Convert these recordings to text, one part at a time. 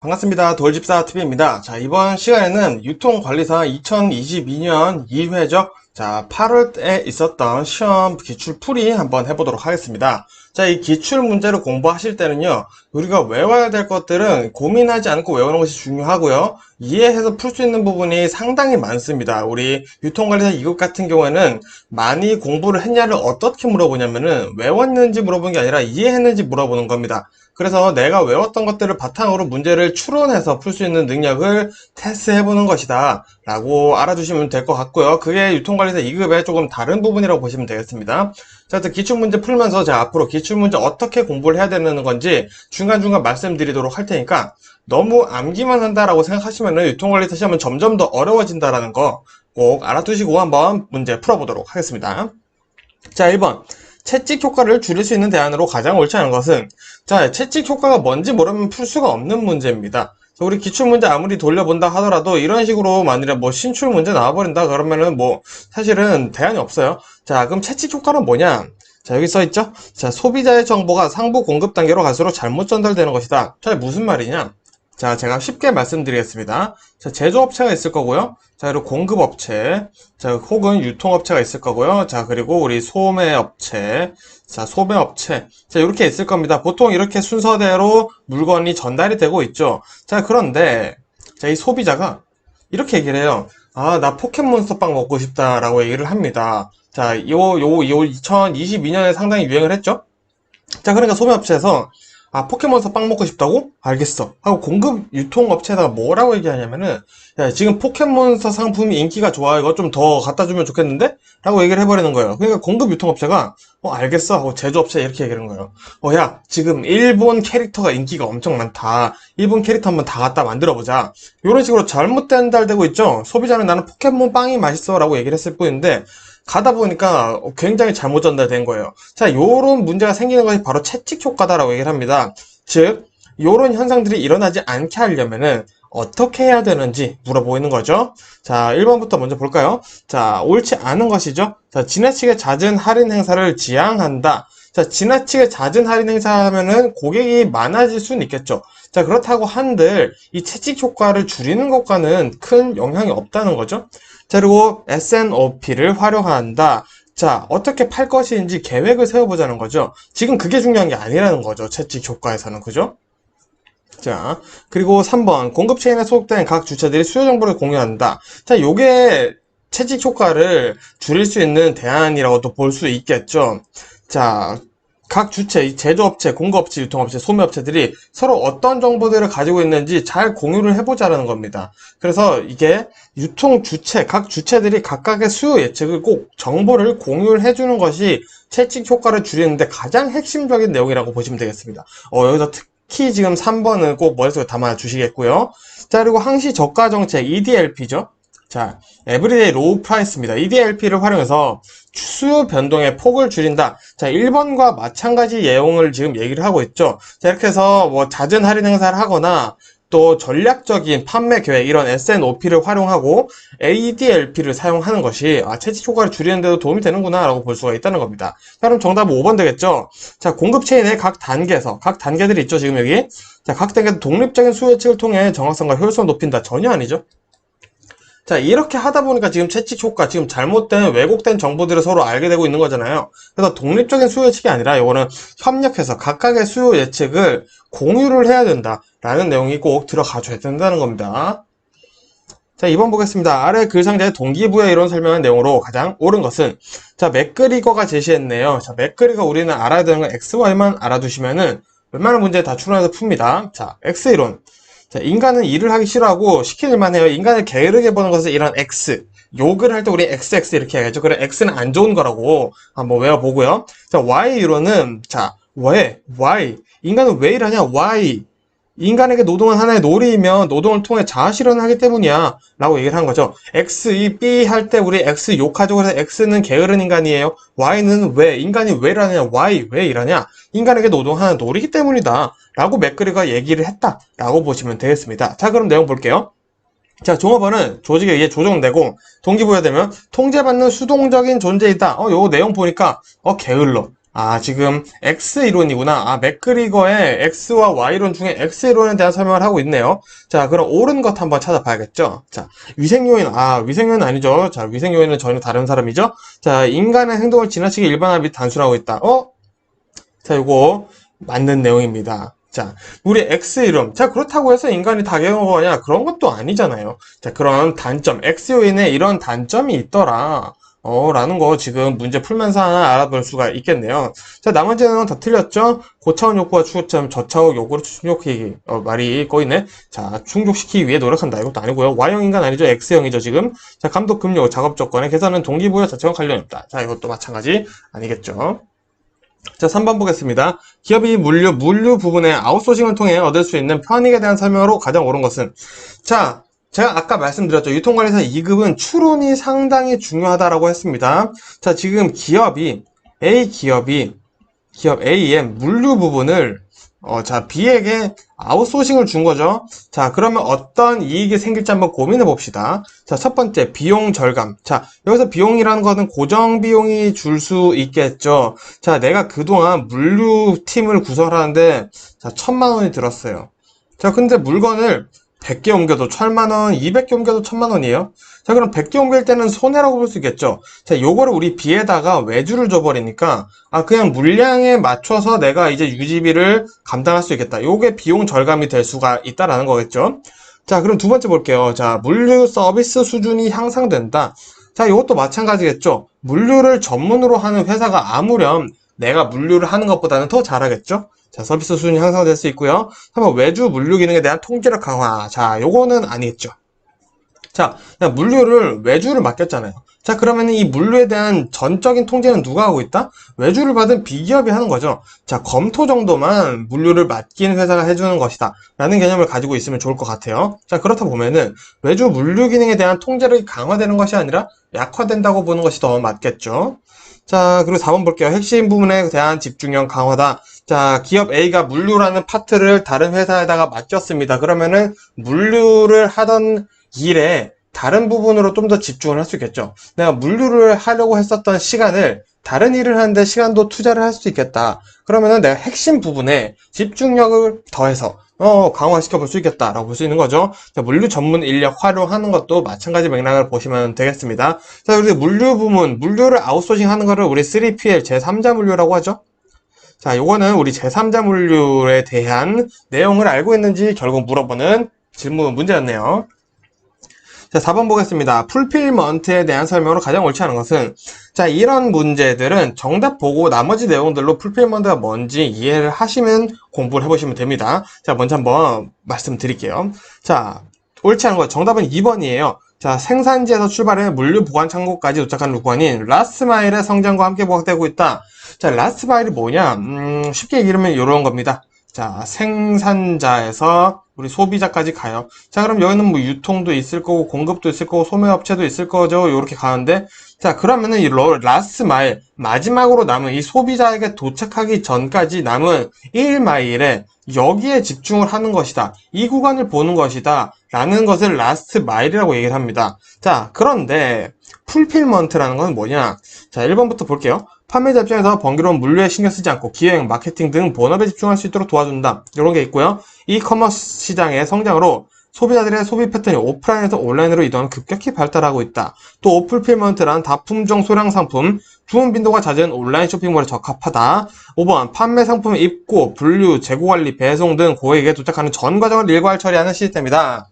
반갑습니다. 돌집사TV입니다. 자, 이번 시간에는 유통관리사 2022년 2회죠. 자, 8월에 있었던 시험 기출풀이 한번 해보도록 하겠습니다. 자, 이 기출 문제를 공부하실 때는요, 우리가 외워야 될 것들은 고민하지 않고 외우는 것이 중요하고요. 이해해서 풀 수 있는 부분이 상당히 많습니다. 우리 유통관리사 2급 같은 경우에는 많이 공부를 했냐를 어떻게 물어보냐면은 외웠는지 물어보는 게 아니라 이해했는지 물어보는 겁니다. 그래서 내가 외웠던 것들을 바탕으로 문제를 추론해서 풀 수 있는 능력을 테스트해보는 것이다 라고 알아두시면 될 것 같고요. 그게 유통관리사 2급의 조금 다른 부분이라고 보시면 되겠습니다. 자, 기출문제 풀면서 제가 앞으로 기출문제 어떻게 공부를 해야 되는 건지 중간중간 말씀드리도록 할 테니까 너무 암기만 한다라고 생각하시면 유통관리사 시험은 점점 더 어려워진다라는 거 꼭 알아두시고 한번 문제 풀어보도록 하겠습니다. 자, 1번. 채찍 효과를 줄일 수 있는 대안으로 가장 옳지 않은 것은, 자, 채찍 효과가 뭔지 모르면 풀 수가 없는 문제입니다. 우리 기출문제 아무리 돌려본다 하더라도 이런 식으로 만일에 뭐 신출문제 나와버린다 그러면은 뭐 사실은 대안이 없어요. 자, 그럼 채찍 효과는 뭐냐? 자, 여기 써있죠? 자, 소비자의 정보가 상부 공급 단계로 갈수록 잘못 전달되는 것이다. 자, 무슨 말이냐? 자, 제가 쉽게 말씀드리겠습니다. 자, 제조업체가 있을 거고요. 자, 그리고 공급업체, 자, 혹은 유통업체가 있을 거고요. 자, 그리고 우리 소매업체, 자, 소매업체. 자, 이렇게 있을 겁니다. 보통 이렇게 순서대로 물건이 전달이 되고 있죠. 자, 그런데, 자, 이 소비자가 이렇게 얘기를 해요. 아, 나 포켓몬스터 빵 먹고 싶다라고 얘기를 합니다. 자, 요 2022년에 상당히 유행을 했죠? 자, 그러니까 소매업체에서 아, 포켓몬스터 빵 먹고 싶다고? 알겠어. 하고 공급 유통업체에다가 뭐라고 얘기하냐면은 야, 지금 포켓몬스터 상품이 인기가 좋아. 이거 좀 더 갖다 주면 좋겠는데? 라고 얘기를 해버리는 거예요. 그러니까 공급 유통업체가 알겠어. 하고 제조업체 이렇게 얘기하는 거예요. 야, 지금 일본 캐릭터가 인기가 엄청 많다. 일본 캐릭터 한번 다 갖다 만들어보자. 이런 식으로 잘못 전달되고 있죠? 소비자는 나는 포켓몬 빵이 맛있어. 라고 얘기를 했을 뿐인데 가다 보니까 굉장히 잘못 전달된 거예요. 자, 요런 문제가 생기는 것이 바로 채찍 효과다라고 얘기를 합니다. 즉, 요런 현상들이 일어나지 않게 하려면은 어떻게 해야 되는지 물어보이는 거죠. 자, 1번부터 먼저 볼까요? 자, 옳지 않은 것이죠. 자, 지나치게 잦은 할인 행사를 지향한다. 자, 지나치게 잦은 할인 행사하면은 고객이 많아질 수는 있겠죠. 자, 그렇다고 한들 이 채찍 효과를 줄이는 것과는 큰 영향이 없다는 거죠. 자, 그리고 S&OP를 활용한다. 자, 어떻게 팔 것인지 계획을 세워보자는 거죠. 지금 그게 중요한 게 아니라는 거죠. 채찍 효과에서는. 그죠? 자, 그리고 3번. 공급 체인에 소속된 각 주체들이 수요 정보를 공유한다. 자, 요게 채찍 효과를 줄일 수 있는 대안이라고도 볼 수 있겠죠. 자, 각 주체, 제조업체, 공급업체, 유통업체, 소매업체들이 서로 어떤 정보들을 가지고 있는지 잘 공유를 해보자는 겁니다. 그래서 이게 유통 주체, 각 주체들이 각각의 수요 예측을 꼭 정보를 공유를 해주는 것이 채찍 효과를 줄이는데 가장 핵심적인 내용이라고 보시면 되겠습니다. 여기서 특히 지금 3번은 꼭 머릿속에 담아 주시겠고요. 자, 그리고 항시 저가 정책, EDLP죠. 자, 에브리데이 로우 프라이스입니다. EDLP를 활용해서 수요 변동의 폭을 줄인다. 자, 1번과 마찬가지 내용을 지금 얘기를 하고 있죠. 자, 이렇게 해서 뭐 잦은 할인 행사를 하거나 또 전략적인 판매 계획, 이런 S&OP를 활용하고 ADLP를 사용하는 것이 채찍 효과를 줄이는 데도 도움이 되는구나 라고 볼 수가 있다는 겁니다. 자, 그럼 정답은 5번 되겠죠. 자, 공급 체인의 각 단계들이 있죠, 지금 여기. 자, 각 단계 독립적인 수요 예측을 통해 정확성과 효율성을 높인다. 전혀 아니죠. 자, 이렇게 하다 보니까 지금 채찍 효과, 지금 잘못된, 왜곡된 정보들을 서로 알게 되고 있는 거잖아요. 그래서 독립적인 수요 예측이 아니라 이거는 협력해서 각각의 수요 예측을 공유를 해야 된다라는 내용이 꼭 들어가줘야 된다는 겁니다. 자, 2번 보겠습니다. 아래 글상자의 동기부여 이론 설명한 내용으로 가장 옳은 것은, 자, 맥그리거가 제시했네요. 자, 맥그리거 우리는 알아야 되는 건 XY만 알아두시면은 웬만한 문제 다 추론해서 풉니다. 자, X이론. 자, 인간은 일을 하기 싫어하고 시킬 일만 해요. 인간을 게으르게 보는 것은 이런 X. 욕을 할 때 우리 XX 이렇게 해야죠. 그래, X는 안 좋은 거라고 한번 외워보고요. 자, Y 이론은, 자, 왜? Why? 인간은 왜 일하냐? Why? 인간에게 노동은 하나의 놀이이며 노동을 통해 자아실현을 하기 때문이야 라고 얘기를 한 거죠. X, 이 B 할 때 우리 X 욕하죠. 그래서 X는 게으른 인간이에요. Y는 왜? 인간이 왜 일하냐? Why? 왜 일하냐? 인간에게 노동은 하나의 놀이기 때문이다 라고 맥그리가 얘기를 했다 라고 보시면 되겠습니다. 자, 그럼 내용 볼게요. 자, 종업원은 조직에 의해 조정되고 동기부여되면 통제받는 수동적인 존재이다. 요 내용 보니까 게을러. 지금 X이론이구나. 맥그리거의 X와 Y론 중에 X이론에 대한 설명을 하고 있네요. 자, 그럼 옳은 것 한번 찾아봐야겠죠. 자, 위생요인. 위생요인 아니죠. 자, 위생요인은 전혀 다른 사람이죠. 자, 인간의 행동을 지나치게 일반화 및 단순화하고 있다. 자, 요거 맞는 내용입니다. 자, 우리 X이론. 자, 그렇다고 해서 인간이 다 개운 거냐? 그런 것도 아니잖아요. 자, 그런 단점, X요인에 이런 단점이 있더라. 라는 거 지금 문제 풀면서 하나 알아볼 수가 있겠네요. 자, 나머지는 다 틀렸죠? 고차원 욕구와 추구점, 저차원 욕구를 충족시키기. 말이 꼬이네. 자, 충족시키기 위해 노력한다. 이것도 아니고요. Y형 인간 아니죠? X형이죠, 지금. 자, 감독 금요, 작업 조건의 계산은 동기부여 자체와 관련이 있다. 자, 이것도 마찬가지 아니겠죠? 자, 3번 보겠습니다. 기업이 물류 부분의 아웃소싱을 통해 얻을 수 있는 편익에 대한 설명으로 가장 옳은 것은? 자, 제가 아까 말씀드렸죠. 유통관리사 2급은 추론이 상당히 중요하다라고 했습니다. 자, 지금 기업 A의 물류 부분을 B에게 아웃소싱을 준 거죠. 자, 그러면 어떤 이익이 생길지 한번 고민해 봅시다. 자, 첫 번째, 비용 절감. 자, 여기서 비용이라는 것은 고정 비용이 줄 수 있겠죠. 자, 내가 그동안 물류팀을 구성하는데, 자, 1,000만 원이 들었어요. 자, 근데 물건을 100개 옮겨도 1,000만 원, 200개 옮겨도 1,000만 원이에요. 자, 그럼 100개 옮길 때는 손해라고 볼 수 있겠죠. 자, 요거를 우리 B에다가 외주를 줘버리니까, 그냥 물량에 맞춰서 내가 이제 유지비를 감당할 수 있겠다. 요게 비용 절감이 될 수가 있다라는 거겠죠. 자, 그럼 두 번째 볼게요. 자, 물류 서비스 수준이 향상된다. 자, 이것도 마찬가지겠죠. 물류를 전문으로 하는 회사가 아무렴 내가 물류를 하는 것보다는 더 잘하겠죠. 자, 서비스 수준이 향상될 수 있고요. 3번 외주 물류 기능에 대한 통제력 강화. 자, 요거는 아니겠죠. 자, 물류를 외주를 맡겼잖아요. 자, 그러면 이 물류에 대한 전적인 통제는 누가 하고 있다? 외주를 받은 B기업이 하는 거죠. 자, 검토 정도만 물류를 맡긴 회사가 해주는 것이다 라는 개념을 가지고 있으면 좋을 것 같아요. 자, 그렇다 보면은 외주 물류 기능에 대한 통제력이 강화되는 것이 아니라 약화된다고 보는 것이 더 맞겠죠. 자, 그리고 4번 볼게요. 핵심 부분에 대한 집중력 강화다. 자, 기업 A가 물류라는 파트를 다른 회사에다가 맡겼습니다. 그러면은 물류를 하던 일에 다른 부분으로 좀 더 집중을 할 수 있겠죠. 내가 물류를 하려고 했었던 시간을 다른 일을 하는데 시간도 투자를 할 수 있겠다. 그러면은 내가 핵심 부분에 집중력을 더해서 강화시켜 볼 수 있겠다라고 볼 수 있는 거죠. 자, 물류 전문 인력 활용하는 것도 마찬가지 맥락을 보시면 되겠습니다. 자, 우리 물류 부문, 물류를 아웃소싱 하는 거를 우리 3PL 제3자 물류라고 하죠. 자, 요거는 우리 제3자 물류에 대한 내용을 알고 있는지 결국 물어보는 질문 문제였네요. 자, 4번 보겠습니다. 풀필먼트에 대한 설명으로 가장 옳지 않은 것은? 자, 이런 문제들은 정답 보고 나머지 내용들로 풀필먼트가 뭔지 이해를 하시면 공부를 해보시면 됩니다. 자, 먼저 한번 말씀드릴게요. 자, 옳지 않은 것, 정답은 2번이에요. 자, 생산지에서 출발해 물류 보관 창고까지 도착하는 구간인 라스트마일의 성장과 함께 부각되고 있다. 자, 라스트마일이 뭐냐? 쉽게 얘기하면 이런 겁니다. 자, 생산자에서 우리 소비자까지 가요. 자, 그럼 여기는 뭐 유통도 있을 거고 공급도 있을 거고 소매업체도 있을 거죠. 이렇게 가는데, 자, 그러면은 이 라스트 마일, 마지막으로 남은 이 소비자에게 도착하기 전까지 남은 1마일에 여기에 집중을 하는 것이다. 이 구간을 보는 것이다. 라는 것을 라스트 마일이라고 얘기를 합니다. 자, 그런데 풀필먼트라는 건 뭐냐? 자, 1번부터 볼게요. 판매자 입장에서 번거로운 물류에 신경 쓰지 않고 기획, 마케팅 등 본업에 집중할 수 있도록 도와준다. 이런 게 있고요. 이커머스 시장의 성장으로 소비자들의 소비 패턴이 오프라인에서 온라인으로 이동하는 급격히 발달하고 있다. 또 오풀필먼트란 다품종 소량 상품, 주문 빈도가 잦은 온라인 쇼핑몰에 적합하다. 5번 판매 상품의 입고, 분류, 재고관리, 배송 등 고객에게 도착하는 전 과정을 일괄 처리하는 시스템이다.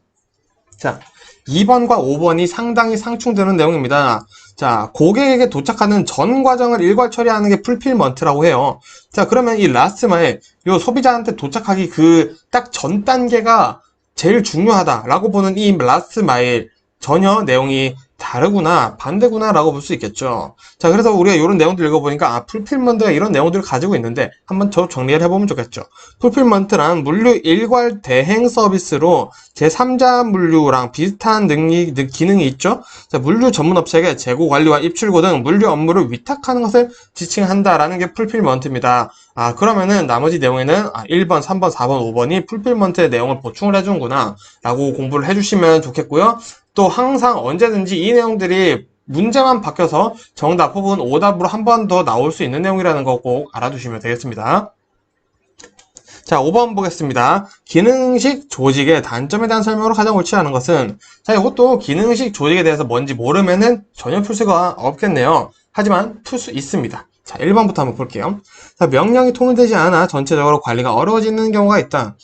자, 2번과 5번이 상당히 상충되는 내용입니다. 자, 고객에게 도착하는 전 과정을 일괄 처리하는 게 풀필먼트라고 해요. 자, 그러면 이 라스트 마일, 요 소비자한테 도착하기 그 딱 전 단계가 제일 중요하다라고 보는 이 라스트 마일, 전혀 내용이 다르구나, 반대구나 라고 볼 수 있겠죠. 자, 그래서 우리가 이런 내용들 읽어보니까 풀필먼트가 이런 내용들을 가지고 있는데 한번 더 정리를 해보면 좋겠죠. 풀필먼트란 물류 일괄 대행 서비스로 제3자 물류랑 비슷한 기능이 있죠. 자, 물류 전문 업체에게 재고 관리와 입출고 등 물류 업무를 위탁하는 것을 지칭한다라는 게 풀필먼트입니다. 그러면은 나머지 내용에는 1번, 3번, 4번, 5번이 풀필먼트의 내용을 보충을 해주는구나 라고 공부를 해주시면 좋겠고요. 또 항상 언제든지 이 내용들이 문제만 바뀌어서 정답 혹은 오답으로 한 번 더 나올 수 있는 내용이라는 거 꼭 알아두시면 되겠습니다. 자, 5번 보겠습니다. 기능식 조직의 단점에 대한 설명으로 가장 옳지 않은 것은, 자, 이것도 기능식 조직에 대해서 뭔지 모르면은 전혀 풀 수가 없겠네요. 하지만 풀 수 있습니다. 자, 1번부터 한번 볼게요. 자, 명령이 통일되지 않아 전체적으로 관리가 어려워지는 경우가 있다.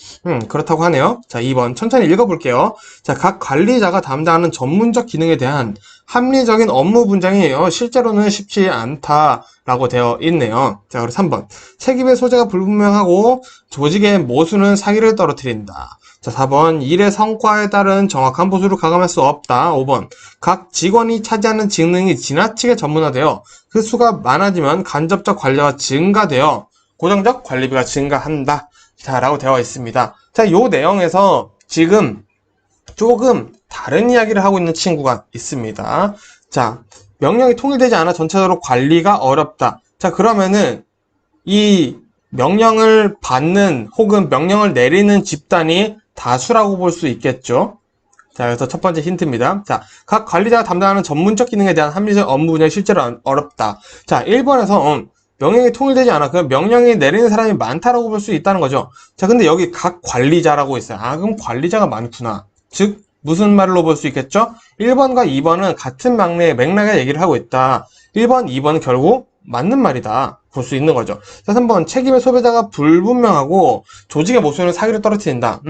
그렇다고 하네요. 자, 2번 천천히 읽어볼게요. 자, 각 관리자가 담당하는 전문적 기능에 대한 합리적인 업무 분장이 실제로는 쉽지 않다라고 되어 있네요. 자, 그리고 3번 책임의 소재가 불분명하고 조직의 모순은 사기를 떨어뜨린다. 자, 4번 일의 성과에 따른 정확한 보수를 가감할 수 없다. 5번 각 직원이 차지하는 직능이 지나치게 전문화되어 그 수가 많아지면 간접적 관리가 증가되어 고정적 관리비가 증가한다. 자, 라고 되어 있습니다. 자, 요 내용에서 지금 조금 다른 이야기를 하고 있는 친구가 있습니다. 자, 명령이 통일되지 않아 전체적으로 관리가 어렵다. 자, 그러면은 이 명령을 받는 혹은 명령을 내리는 집단이 다수라고 볼 수 있겠죠. 자, 그래서 첫 번째 힌트입니다. 자, 각 관리자가 담당하는 전문적 기능에 대한 합리적 업무 분야가 실제로 어렵다. 자, 1번에서 명령이 통일되지 않아. 그럼 명령이 내리는 사람이 많다라고 볼 수 있다는 거죠. 자, 근데 여기 각 관리자라고 있어요. 아, 그럼 관리자가 많구나. 즉, 무슨 말로 볼 수 있겠죠? 1번과 2번은 같은 맥락의 얘기를 하고 있다. 1번, 2번은 결국 맞는 말이다. 볼 수 있는 거죠. 자, 3번 책임의 소비자가 불분명하고 조직의 모순은 사기를 떨어뜨린다.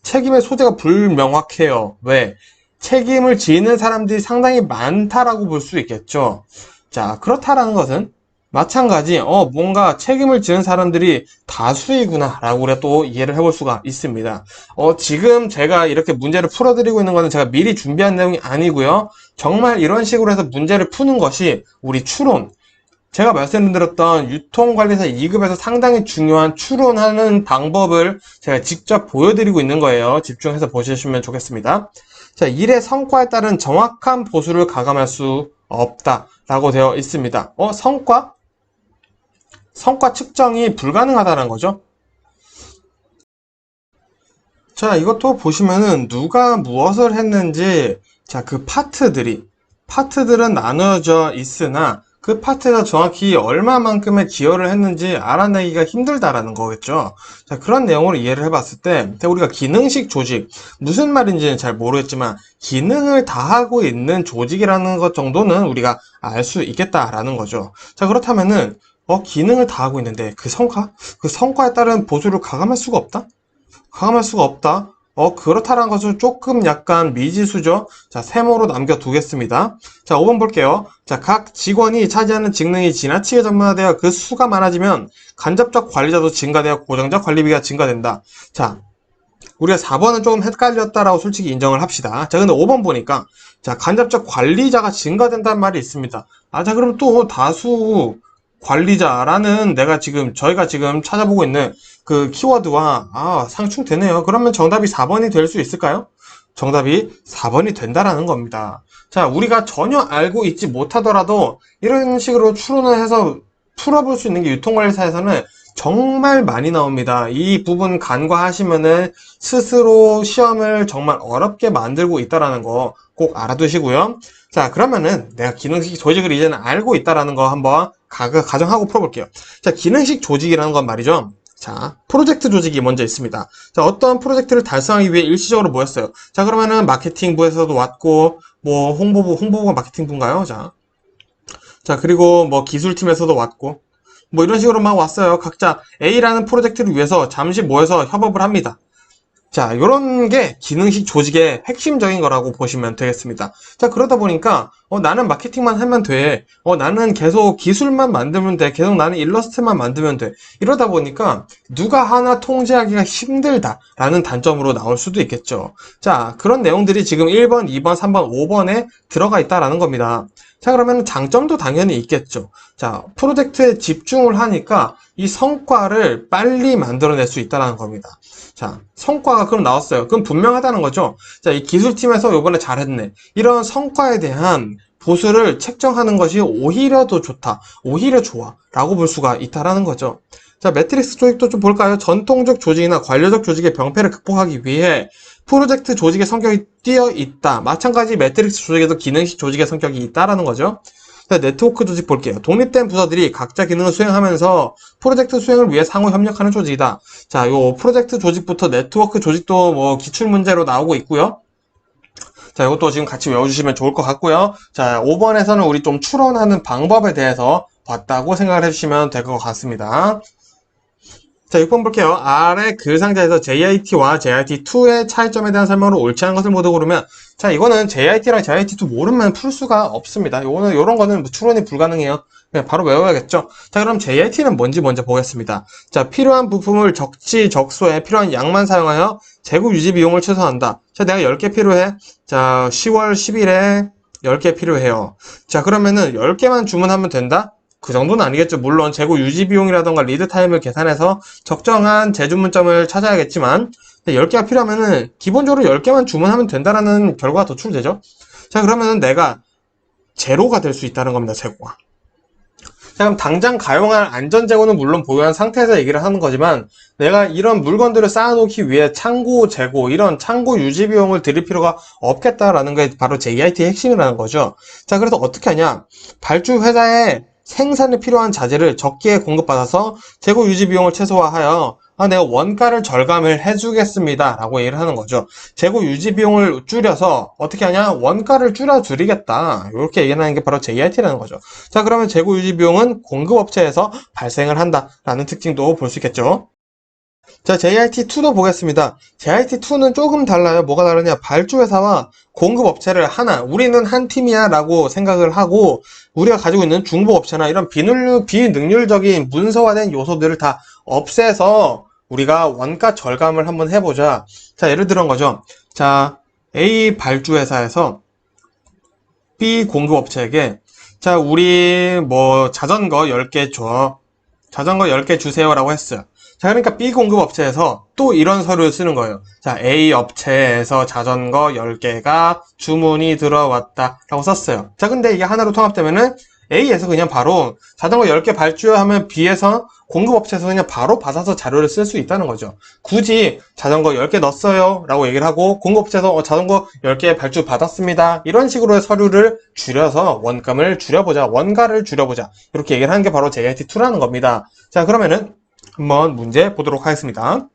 책임의 소재가 불명확해요. 왜? 책임을 지는 사람들이 상당히 많다라고 볼 수 있겠죠. 자, 그렇다라는 것은 마찬가지 뭔가 책임을 지는 사람들이 다수이구나 라고 우리가 또 이해를 해볼 수가 있습니다. 지금 제가 이렇게 문제를 풀어드리고 있는 것은 제가 미리 준비한 내용이 아니고요. 정말 이런 식으로 해서 문제를 푸는 것이 우리 추론, 제가 말씀드렸던 유통관리사 2급에서 상당히 중요한 추론하는 방법을 제가 직접 보여드리고 있는 거예요. 집중해서 보시면 좋겠습니다. 자, 일의 성과에 따른 정확한 보수를 가감할 수 없다라고 되어 있습니다. 성과 측정이 불가능하다는 거죠. 자, 이것도 보시면은 누가 무엇을 했는지, 자, 그 파트들은 나누어져 있으나 그 파트가 정확히 얼마만큼의 기여를 했는지 알아내기가 힘들다라는 거겠죠. 자, 그런 내용으로 이해를 해봤을 때, 우리가 기능식 조직, 무슨 말인지는 잘 모르겠지만, 기능을 다하고 있는 조직이라는 것 정도는 우리가 알 수 있겠다라는 거죠. 자, 그렇다면은, 기능을 다하고 있는데, 그 성과에 따른 보수를 가감할 수가 없다? 가감할 수가 없다? 그렇다는 것은 조금 약간 미지수죠. 자, 세모로 남겨두겠습니다. 자, 5번 볼게요. 자, 각 직원이 차지하는 직능이 지나치게 전문화되어 그 수가 많아지면 간접적 관리자도 증가되어 고정적 관리비가 증가된다. 자, 우리가 4번은 조금 헷갈렸다라고 솔직히 인정을 합시다. 자, 근데 5번 보니까, 자, 간접적 관리자가 증가된다는 말이 있습니다. 아, 자, 그럼 또 다수 관리자라는 저희가 지금 찾아보고 있는 그 키워드와 상충되네요. 그러면 정답이 4번이 될 수 있을까요? 정답이 4번이 된다라는 겁니다. 자, 우리가 전혀 알고 있지 못하더라도 이런 식으로 추론을 해서 풀어볼 수 있는 게 유통관리사에서는 정말 많이 나옵니다. 이 부분 간과하시면은 스스로 시험을 정말 어렵게 만들고 있다라는 거 꼭 알아두시고요. 자, 그러면은 내가 기능식 조직을 이제는 알고 있다라는 거 한번 가정하고 풀어볼게요. 자, 기능식 조직이라는 건 말이죠. 자, 프로젝트 조직이 먼저 있습니다. 자, 어떤 프로젝트를 달성하기 위해 일시적으로 모였어요. 자, 그러면은 마케팅부에서도 왔고, 뭐 홍보부가 마케팅부인가요? 자, 그리고 뭐 기술팀에서도 왔고, 뭐 이런 식으로 막 왔어요. 각자 A라는 프로젝트를 위해서 잠시 모여서 협업을 합니다. 자, 요런 게 기능식 조직의 핵심적인 거라고 보시면 되겠습니다. 자, 그러다 보니까 나는 마케팅만 하면 돼. 나는 계속 기술만 만들면 돼. 계속 나는 일러스트만 만들면 돼. 이러다 보니까 누가 하나 통제하기가 힘들다라는 단점으로 나올 수도 있겠죠. 자, 그런 내용들이 지금 1번, 2번, 3번, 5번에 들어가 있다라는 겁니다. 자, 그러면 장점도 당연히 있겠죠. 자, 프로젝트에 집중을 하니까 이 성과를 빨리 만들어낼 수 있다는 겁니다. 자, 성과가 그럼 나왔어요. 그럼 분명하다는 거죠. 자, 이 기술팀에서 요번에 잘했네. 이런 성과에 대한 보수를 책정하는 것이 오히려 더 좋다. 오히려 좋아. 라고 볼 수가 있다라는 거죠. 자, 매트릭스 조직도 좀 볼까요? 전통적 조직이나 관료적 조직의 병폐를 극복하기 위해 프로젝트 조직의 성격이 띄어 있다. 마찬가지 매트릭스 조직에도 기능식 조직의 성격이 있다라는 거죠. 네트워크 조직 볼게요. 독립된 부서들이 각자 기능을 수행하면서 프로젝트 수행을 위해 상호 협력하는 조직이다. 자, 요 프로젝트 조직부터 네트워크 조직도 뭐 기출 문제로 나오고 있고요. 자, 이것도 지금 같이 외워주시면 좋을 것 같고요. 자, 5번에서는 우리 좀 추론하는 방법에 대해서 봤다고 생각을 해주시면 될 것 같습니다. 자, 6번 볼게요. 아래 글 상자에서 JIT와 JIT2의 차이점에 대한 설명으로 옳지 않은 것을 모두 고르면, 자, 이거는 JIT랑 JIT2 모르면 풀 수가 없습니다. 요런 거는 추론이 불가능해요. 그냥 바로 외워야겠죠. 자, 그럼 JIT는 뭔지 먼저 보겠습니다. 자, 필요한 부품을 적지적소에 필요한 양만 사용하여 재고 유지 비용을 최소화한다. 자, 내가 10개 필요해. 자, 10월 10일에 10개 필요해요. 자, 그러면은 10개만 주문하면 된다? 그 정도는 아니겠죠. 물론 재고 유지 비용이라던가 리드 타임을 계산해서 적정한 재주문점을 찾아야겠지만 10개가 필요하면은 기본적으로 10개만 주문하면 된다라는 결과가 도출되죠. 자, 그러면은 내가 제로가 될 수 있다는 겁니다. 재고가. 자, 그럼 당장 가용할 안전재고는 물론 보유한 상태에서 얘기를 하는 거지만 내가 이런 물건들을 쌓아놓기 위해 창고 재고, 이런 창고 유지 비용을 들일 필요가 없겠다라는 게 바로 JIT의 핵심이라는 거죠. 자, 그래서 어떻게 하냐. 발주 회사에 생산에 필요한 자재를 적게 공급받아서 재고 유지 비용을 최소화하여 내가 원가를 절감을 해주겠습니다 라고 얘기를 하는 거죠. 재고 유지 비용을 줄여서 어떻게 하냐, 원가를 줄여드리겠다, 이렇게 얘기하는 게 바로 JIT라는 거죠. 자, 그러면 재고 유지 비용은 공급업체에서 발생을 한다 라는 특징도 볼 수 있겠죠. 자, JIT2도 보겠습니다. JIT2는 조금 달라요. 뭐가 다르냐? 발주회사와 공급업체를 하나, 우리는 한 팀이야 라고 생각을 하고, 우리가 가지고 있는 중복업체나 이런 비능률적인 문서화된 요소들을 다 없애서 우리가 원가 절감을 한번 해보자. 자, 예를 들은 거죠. 자, A 발주회사에서 B 공급업체에게, 자, 우리 뭐 자전거 10개 줘. 자전거 10개 주세요 라고 했어요. 자, 그러니까 B 공급업체에서 또 이런 서류를 쓰는 거예요. 자, A 업체에서 자전거 10개가 주문이 들어왔다 라고 썼어요. 자, 근데 이게 하나로 통합되면은 A에서 그냥 바로 자전거 10개 발주하면 B에서 공급업체에서 그냥 바로 받아서 자료를 쓸 수 있다는 거죠. 굳이 자전거 10개 넣었어요 라고 얘기를 하고 공급업체에서 자전거 10개 발주 받았습니다, 이런 식으로의 서류를 줄여서 원가를 줄여보자, 이렇게 얘기를 하는 게 바로 JIT2라는 겁니다. 자, 그러면은 한번 문제 보도록 하겠습니다.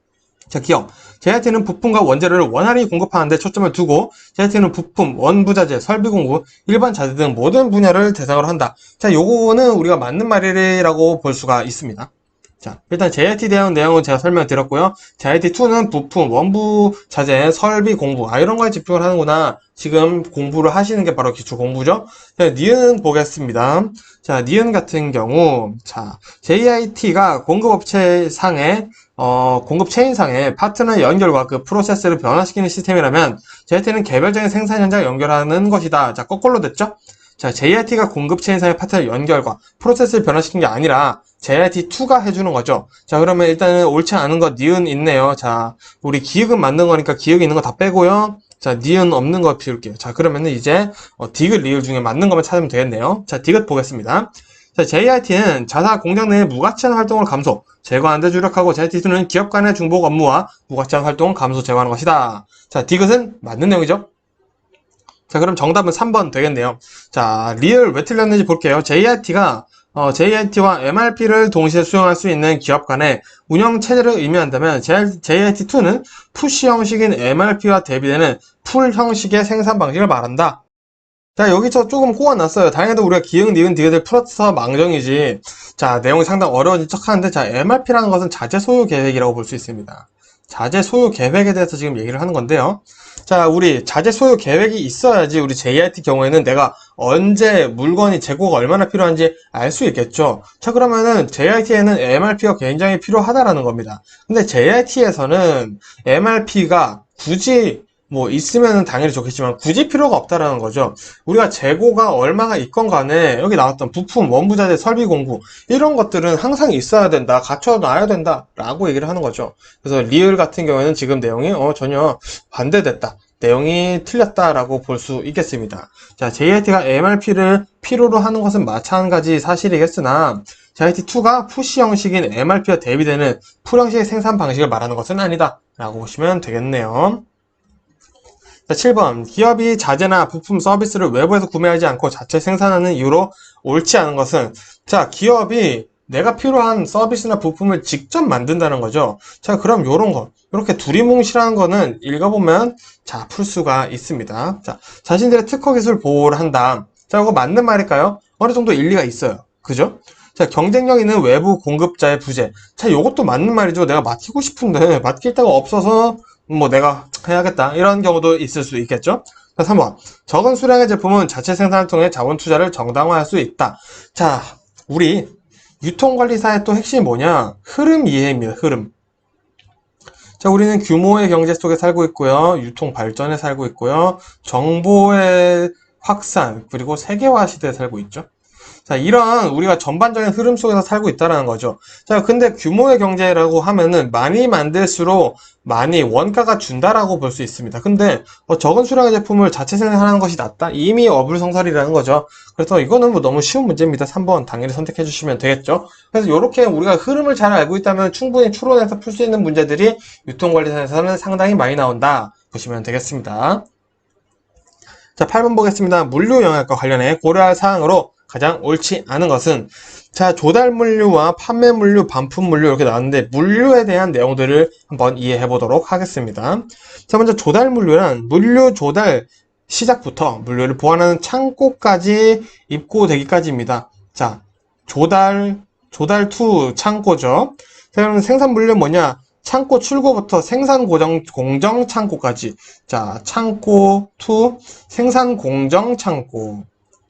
자, 기억. JIT는 부품과 원재료를 원활히 공급하는 데 초점을 두고 JIT는 부품, 원부자재, 설비 공급, 일반 자재 등 모든 분야를 대상으로 한다. 자, 요거는 우리가 맞는 말이라고 볼 수가 있습니다. 자, 일단 JIT에 대한 내용은 제가 설명드렸고요. JIT2는 부품, 원부자재, 설비 공부, 이런 거에 집중을 하는구나. 지금 공부를 하시는 게 바로 기초 공부죠. 자, 니은 보겠습니다. 자, 니은 같은 경우, 자, JIT가 공급업체 상에, 공급 체인상의 파트너 연결과 그 프로세스를 변화시키는 시스템이라면, JIT는 개별적인 생산 현장을 연결하는 것이다. 자, 거꾸로 됐죠? 자, JIT가 공급 체인상의 파트너 연결과 프로세스를 변화시킨 게 아니라, JIT2가 해주는 거죠. 자, 그러면 일단은 옳지 않은 거 니은 있네요. 자, 우리 기역은 맞는 거니까 기역 있는 거 다 빼고요. 자, 니은 없는 거 비울게요. 자, 그러면은 이제 디귿, 리을 중에 맞는 것만 찾으면 되겠네요. 자, 디귿 보겠습니다. 자, JIT는 자사 공장 내 무가치한 활동을 감소, 제거하는 데 주력하고 JIT2는 기업 간의 중복 업무와 무가치한 활동을 감소, 제거하는 것이다. 자, 디귿은 맞는 내용이죠. 자, 그럼 정답은 3번 되겠네요. 자, 리을 왜 틀렸는지 볼게요. JIT가 JIT와 MRP를 동시에 수용할 수 있는 기업 간의 운영 체제를 의미한다면 JIT2는 푸시 형식인 MRP와 대비되는 풀 형식의 생산 방식을 말한다. 자, 여기서 조금 꼬아놨어요. 다행히도 우리가 기역, 니은, 디귿을 풀어서 망정이지. 자, 내용이 상당히 어려워진 척 하는데, 자, MRP라는 것은 자재 소요 계획이라고 볼 수 있습니다. 자재 소요 계획에 대해서 지금 얘기를 하는 건데요. 자, 우리 자재 소요 계획이 있어야지 우리 JIT 경우에는 내가 언제 물건이 재고가 얼마나 필요한지 알 수 있겠죠. 자, 그러면은 JIT에는 MRP가 굉장히 필요하다라는 겁니다. 근데 JIT에서는 MRP가 굳이 뭐 있으면 당연히 좋겠지만 굳이 필요가 없다라는 거죠. 우리가 재고가 얼마가 있건 간에 여기 나왔던 부품, 원부자재, 설비 공구 이런 것들은 항상 있어야 된다, 갖춰놔야 된다 라고 얘기를 하는 거죠. 그래서 리을 같은 경우에는 지금 내용이 전혀 반대됐다, 내용이 틀렸다라고 볼 수 있겠습니다. 자, JIT가 MRP를 필요로 하는 것은 마찬가지 사실이겠으나 JIT2가 푸시 형식인 MRP와 대비되는 풀 형식의 생산 방식을 말하는 것은 아니다 라고 보시면 되겠네요. 자, 7번. 기업이 자재나 부품 서비스를 외부에서 구매하지 않고 자체 생산하는 이유로 옳지 않은 것은, 자, 기업이 내가 필요한 서비스나 부품을 직접 만든다는 거죠. 자, 그럼 요런 거, 이렇게 두리뭉실한 거는 읽어보면, 자, 풀 수가 있습니다. 자, 자신들의 특허 기술 보호를 한다. 자, 이거 맞는 말일까요? 어느 정도 일리가 있어요. 그죠? 자, 경쟁력 있는 외부 공급자의 부재. 자, 요것도 맞는 말이죠. 내가 맡기고 싶은데, 맡길 데가 없어서, 뭐 내가 해야겠다. 이런 경우도 있을 수 있겠죠? 자, 3번. 적은 수량의 제품은 자체 생산을 통해 자본 투자를 정당화할 수 있다. 자, 우리 유통관리사의 또 핵심이 뭐냐? 흐름 이해입니다. 흐름. 자, 우리는 규모의 경제 속에 살고 있고요. 유통 발전에 살고 있고요. 정보의 확산, 그리고 세계화 시대에 살고 있죠. 자, 이런 우리가 전반적인 흐름 속에서 살고 있다는 거죠. 자, 근데 규모의 경제라고 하면은 많이 만들수록 많이 원가가 준다라고 볼 수 있습니다. 근데 적은 수량의 제품을 자체 생산하는 것이 낫다? 이미 어불성설이라는 거죠. 그래서 이거는 뭐 너무 쉬운 문제입니다. 3번 당연히 선택해 주시면 되겠죠. 그래서 이렇게 우리가 흐름을 잘 알고 있다면 충분히 추론해서 풀 수 있는 문제들이 유통관리사에서는 상당히 많이 나온다 보시면 되겠습니다. 자, 8번 보겠습니다. 물류 영역과 관련해 고려할 사항으로 가장 옳지 않은 것은, 자, 조달 물류와 판매 물류, 반품 물류 이렇게 나왔는데 물류에 대한 내용들을 한번 이해해 보도록 하겠습니다. 자, 먼저 조달 물류란 물류 조달 시작부터 물류를 보관하는 창고까지 입고되기까지입니다. 자, 조달 투 창고죠. 자, 그럼 생산 물류 뭐냐? 창고 출고부터 생산 공정 창고까지. 자, 창고 투 생산 공정 창고.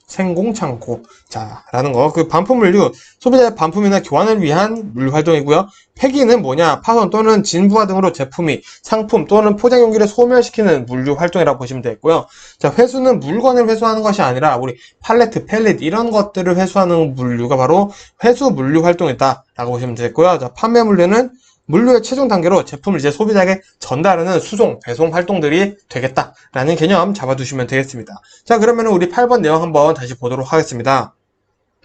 생공창고. 자, 라는 거. 그 반품 물류, 소비자의 반품이나 교환을 위한 물류 활동이고요. 폐기는 뭐냐? 파손 또는 진부화 등으로 제품이 상품 또는 포장 용기를 소멸시키는 물류 활동이라고 보시면 되겠고요. 자, 회수는 물건을 회수하는 것이 아니라 우리 팔레트, 펠릿 이런 것들을 회수하는 물류가 바로 회수 물류 활동이다라고 보시면 되겠고요. 자, 판매 물류는 물류의 최종 단계로 제품을 이제 소비자에게 전달하는 수송, 배송 활동들이 되겠다라는 개념 잡아두시면 되겠습니다. 자, 그러면 우리 8번 내용 한번 다시 보도록 하겠습니다.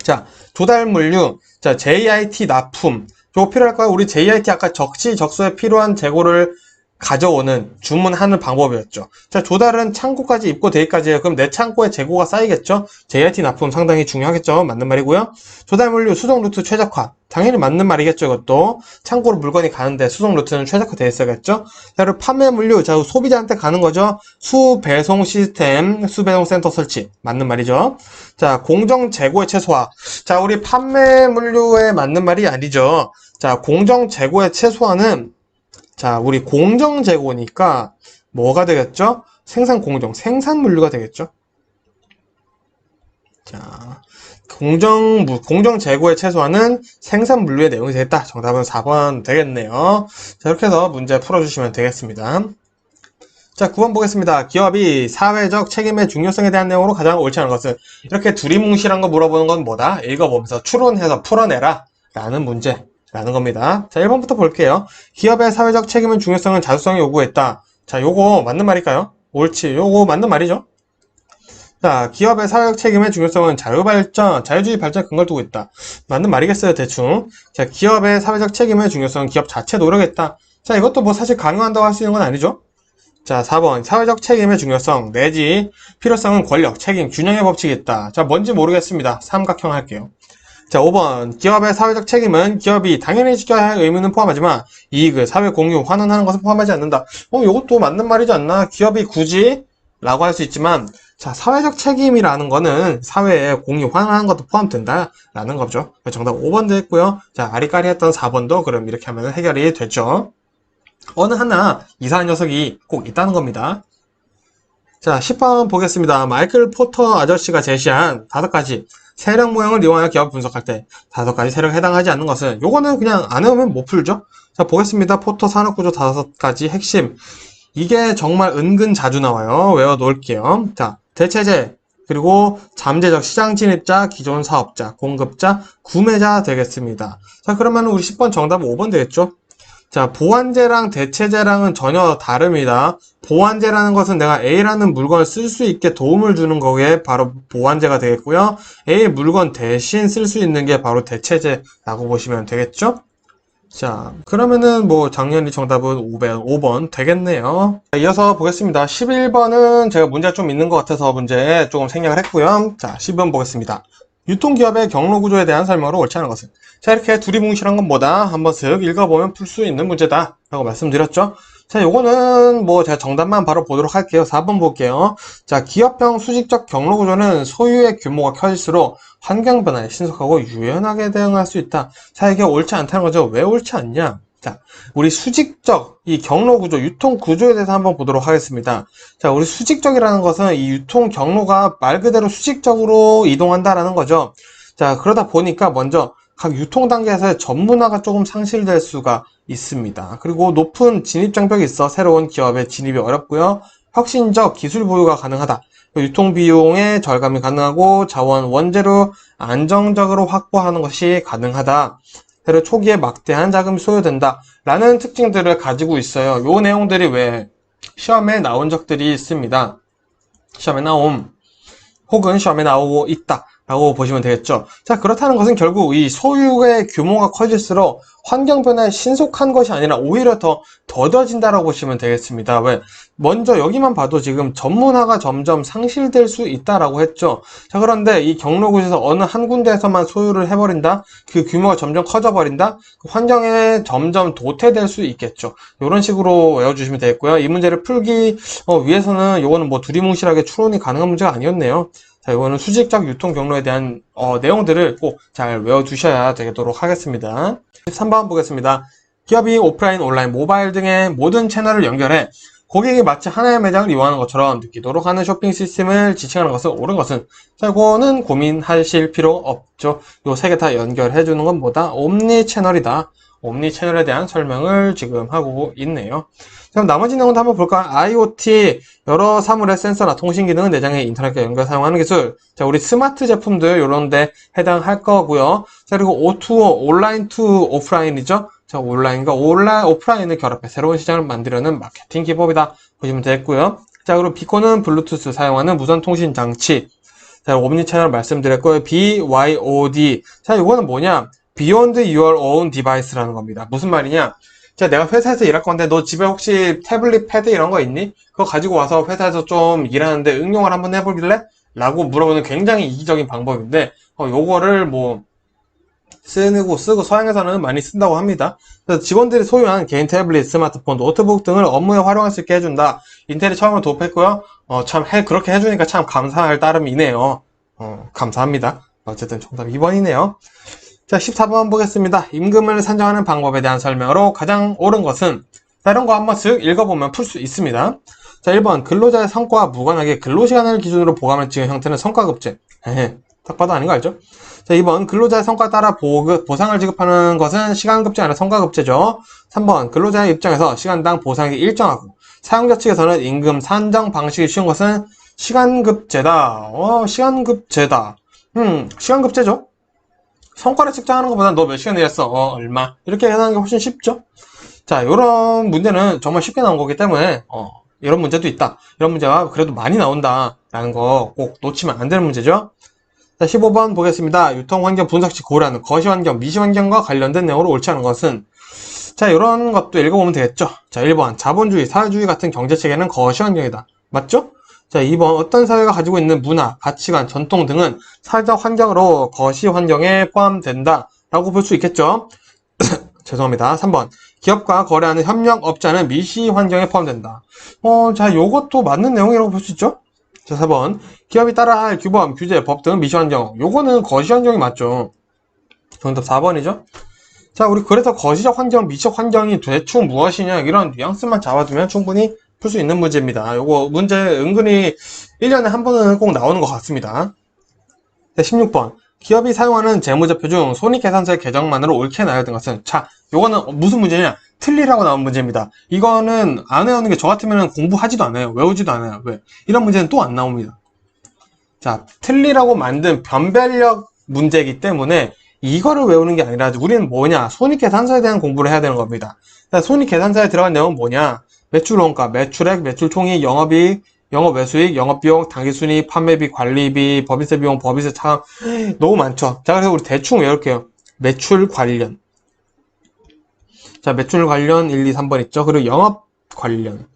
자, 조달 물류, 자, JIT 납품. 요거 필요할까요? 우리 JIT 아까 적시적소에 필요한 재고를 가져오는, 주문하는 방법이었죠. 자, 조달은 창고까지 입고되기까지예요. 그럼 내 창고에 재고가 쌓이겠죠? JIT 납품 상당히 중요하겠죠? 맞는 말이고요. 조달 물류 수송 루트 최적화. 당연히 맞는 말이겠죠, 이것도. 창고로 물건이 가는데 수송 루트는 최적화되어 있어야겠죠? 자, 그리고 판매 물류. 자, 소비자한테 가는 거죠? 수배송 시스템, 수배송 센터 설치. 맞는 말이죠. 자, 공정 재고의 최소화. 자, 우리 판매 물류에 맞는 말이 아니죠. 자, 공정 재고의 최소화는, 자, 우리 공정 재고니까 뭐가 되겠죠? 생산 공정, 생산 물류가 되겠죠? 자, 공정 재고의 최소화는 생산 물류의 내용이 되겠다. 정답은 4번 되겠네요. 자, 이렇게 해서 문제 풀어주시면 되겠습니다. 자, 9번 보겠습니다. 기업이 사회적 책임의 중요성에 대한 내용으로 가장 옳지 않은 것은, 이렇게 두리뭉실한 거 물어보는 건 뭐다? 읽어보면서 추론해서 풀어내라 라는 문제 라는 겁니다. 자, 1번부터 볼게요. 기업의 사회적 책임의 중요성은 자주성이 요구했다. 자, 요거 맞는 말일까요? 옳지. 요거 맞는 말이죠. 자, 기업의 사회적 책임의 중요성은 자유주의 발전에 근거를 두고 있다. 맞는 말이겠어요, 대충. 자, 기업의 사회적 책임의 중요성은 기업 자체 노력했다. 자, 이것도 뭐 사실 강요한다고 할 수 있는 건 아니죠. 자, 4번. 사회적 책임의 중요성 내지 필요성은 권력, 책임, 균형의 법칙이 있다. 자, 뭔지 모르겠습니다. 삼각형 할게요. 자, 5번. 기업의 사회적 책임은 기업이 당연히 지켜야 할 의무는 포함하지만 이익을 사회 공유, 환원하는 것은 포함하지 않는다. 이것도 맞는 말이지 않나? 기업이 굳이? 라고 할 수 있지만, 자, 사회적 책임이라는 거는 사회에 공유, 환원하는 것도 포함된다. 라는 거죠. 정답 5번 되겠고요. 자, 아리까리했던 4번도 그럼 이렇게 하면 해결이 됐죠. 어느 하나 이상한 녀석이 꼭 있다는 겁니다. 자, 10번 보겠습니다. 마이클 포터 아저씨가 제시한 5가지 세력 모형을 이용하여 기업 분석할 때 5가지 세력에 해당하지 않는 것은, 요거는 그냥 안 외우면 못 풀죠. 자, 보겠습니다. 포터 산업구조 5가지 핵심. 이게 정말 은근 자주 나와요. 외워 놓을게요. 자, 대체제, 그리고 잠재적 시장 진입자, 기존 사업자, 공급자, 구매자 되겠습니다. 자, 그러면 우리 10번 정답은 5번 되겠죠? 자, 보완제랑 대체제랑은 전혀 다릅니다. 보완제라는 것은 내가 A라는 물건을 쓸 수 있게 도움을 주는 거에 바로 보완제가 되겠고요. A 물건 대신 쓸 수 있는 게 바로 대체제라고 보시면 되겠죠? 자, 그러면은 뭐 작년이 정답은 5번 되겠네요. 자, 이어서 보겠습니다. 11번은 제가 문제가 좀 있는 것 같아서 문제 조금 생략을 했고요. 자, 10번 보겠습니다. 유통기업의 경로구조에 대한 설명으로 옳지 않은 것은? 자, 이렇게 두리뭉실한 것보다 한번 쓱 읽어보면 풀 수 있는 문제다 라고 말씀드렸죠. 자, 요거는 뭐 제가 정답만 바로 보도록 할게요. 4번 볼게요. 자, 기업형 수직적 경로구조는 소유의 규모가 커질수록 환경 변화에 신속하고 유연하게 대응할 수 있다. 자, 이게 옳지 않다는 거죠. 왜 옳지 않냐? 자, 우리 수직적 이 경로구조, 유통구조에 대해서 한번 보도록 하겠습니다. 자, 우리 수직적이라는 것은 이 유통 경로가 말 그대로 수직적으로 이동한다라는 거죠. 자, 그러다 보니까 먼저 각 유통 단계에서의 전문화가 조금 상실될 수가 있습니다. 그리고 높은 진입 장벽이 있어 새로운 기업에 진입이 어렵고요. 혁신적 기술 보유가 가능하다. 유통 비용의 절감이 가능하고 자원, 원재료 안정적으로 확보하는 것이 가능하다. 그리고 초기에 막대한 자금이 소요된다. 라는 특징들을 가지고 있어요. 요 내용들이 왜 시험에 나온 적들이 있습니다. 시험에 나옴 혹은 시험에 나오고 있다 라고 보시면 되겠죠. 자, 그렇다는 것은 결국 이 소유의 규모가 커질수록 환경 변화에 신속한 것이 아니라 오히려 더 더뎌진다라고 보시면 되겠습니다. 왜? 먼저 여기만 봐도 지금 전문화가 점점 상실될 수 있다라고 했죠. 자, 그런데 이 경로구에서 어느 한 군데에서만 소유를 해버린다? 그 규모가 점점 커져버린다? 그 환경에 점점 도태될 수 있겠죠. 이런 식으로 외워주시면 되겠고요. 이 문제를 풀기 위해서는 이거는 뭐 두리뭉실하게 추론이 가능한 문제가 아니었네요. 자, 이거는 수직적 유통 경로에 대한 내용들을 꼭 잘 외워두셔야 되도록 하겠습니다. 3번 보겠습니다. 기업이 오프라인, 온라인, 모바일 등의 모든 채널을 연결해 고객이 마치 하나의 매장을 이용하는 것처럼 느끼도록 하는 쇼핑 시스템을 지칭하는 것은 옳은 것은? 자, 이거는 고민하실 필요 없죠. 요 세 개 다 연결해 주는 건 뭐다? 옴니 채널이다. 옴니 채널에 대한 설명을 지금 하고 있네요. 그럼 나머지 내용도 한번 볼까요? IoT, 여러 사물의 센서나 통신 기능은 내장에 인터넷과 연결 사용하는 기술. 자, 우리 스마트 제품들 이런 데 해당할 거고요. 자, 그리고 O2O, 온라인 투 오프라인이죠. 자, 온라인과 오프라인을 결합해 새로운 시장을 만들려는 마케팅 기법이다 보시면 되겠고요. 자, 그리고 비콘은 블루투스 사용하는 무선 통신 장치. 자, 옴니 채널 말씀드렸고요. BYOD. 자, 이거는 뭐냐? Beyond Your Own Device라는 겁니다. 무슨 말이냐? 자, 내가 회사에서 일할 건데 너 집에 혹시 태블릿 패드 이런 거 있니? 그거 가지고 와서 회사에서 좀 일하는데 응용을 한번 해보길래? 라고 물어보는 굉장히 이기적인 방법인데 요거를 뭐 쓰고 서양에서는 많이 쓴다고 합니다. 그래서 직원들이 소유한 개인 태블릿, 스마트폰, 노트북 등을 업무에 활용할 수 있게 해준다. 인텔이 처음으로 도입했고요. 그렇게 해주니까 참 감사할 따름이네요. 감사합니다. 어쨌든 정답 2번이네요. 자, 14번 보겠습니다. 임금을 산정하는 방법에 대한 설명으로 가장 옳은 것은? 자, 이런 거 한번 쓱 읽어보면 풀 수 있습니다. 자, 1번 근로자의 성과와 무관하게 근로시간을 기준으로 보감을 찍은 형태는 성과급제. 딱 봐도 아닌 거 알죠? 자, 2번 근로자의 성과에 따라 보상을 지급하는 것은 시간급제 아니라 성과급제죠. 3번 근로자의 입장에서 시간당 보상이 일정하고 사용자 측에서는 임금 산정 방식이 쉬운 것은 시간급제다. 시간급제다. 시간급제죠. 성과를 측정하는 것보다 너 몇 시간 일했어? 얼마? 이렇게 하는 게 훨씬 쉽죠? 자, 이런 문제는 정말 쉽게 나온 거기 때문에 이런 문제도 있다. 이런 문제가 그래도 많이 나온다. 라는 거 꼭 놓치면 안 되는 문제죠. 자, 15번 보겠습니다. 유통환경 분석 시 고려하는 거시환경, 미시환경과 관련된 내용으로 옳지 않은 것은? 자, 이런 것도 읽어보면 되겠죠. 자, 1번 자본주의, 사회주의 같은 경제체계는 거시환경이다. 맞죠? 자, 2번 어떤 사회가 가지고 있는 문화, 가치관, 전통 등은 사회적 환경으로 거시환경에 포함된다 라고 볼 수 있겠죠. 죄송합니다. 3번 기업과 거래하는 협력업자는 미시환경에 포함된다. 자, 요것도 맞는 내용이라고 볼 수 있죠. 자, 4번 기업이 따라야 할 규범, 규제, 법 등은 미시환경. 요거는 거시환경이 맞죠. 정답 4번이죠. 자, 우리 그래서 거시적 환경, 미시적 환경이 대충 무엇이냐 이런 뉘앙스만 잡아두면 충분히 풀 수 있는 문제입니다. 요거 문제 은근히 1년에 한 번은 꼭 나오는 것 같습니다. 네, 16번 기업이 사용하는 재무제표 중 손익계산서의 계정만으로 옳게 나열된 것은? 자, 요거는 무슨 문제냐? 틀리라고 나온 문제입니다. 이거는 안 외우는 게 저 같으면 공부하지도 않아요. 외우지도 않아요. 왜? 이런 문제는 또 안 나옵니다. 자, 틀리라고 만든 변별력 문제이기 때문에 이거를 외우는 게 아니라 우리는 뭐냐? 손익계산서에 대한 공부를 해야 되는 겁니다. 자, 손익계산서에 들어간 내용은 뭐냐? 매출원가, 매출액, 매출총액, 영업이익, 영업외수익, 영업비용, 당기순이익, 판매비, 관리비, 법인세 비용, 법인세 차감 너무 많죠. 자, 그래서 우리 대충 외울게요. 매출 관련. 자, 매출 관련 1, 2, 3번 있죠. 그리고 영업 관련.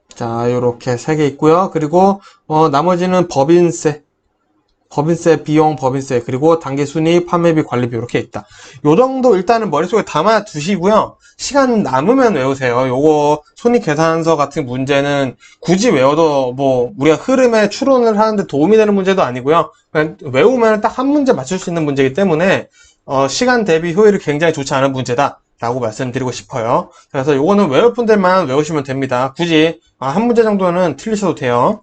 자, 요렇게 3개 있고요. 그리고 나머지는 법인세 비용, 법인세, 그리고 당기순이익, 판매비, 관리비 이렇게 있다. 요 정도 일단은 머릿속에 담아 두시고요. 시간 남으면 외우세요. 요거 손익계산서 같은 문제는 굳이 외워도 뭐 우리가 흐름에 추론을 하는데 도움이 되는 문제도 아니고요. 그냥 외우면 딱 한 문제 맞출 수 있는 문제이기 때문에 시간 대비 효율이 굉장히 좋지 않은 문제다 라고 말씀드리고 싶어요. 그래서 요거는 외울 분들만 외우시면 됩니다. 굳이 한 문제 정도는 틀리셔도 돼요.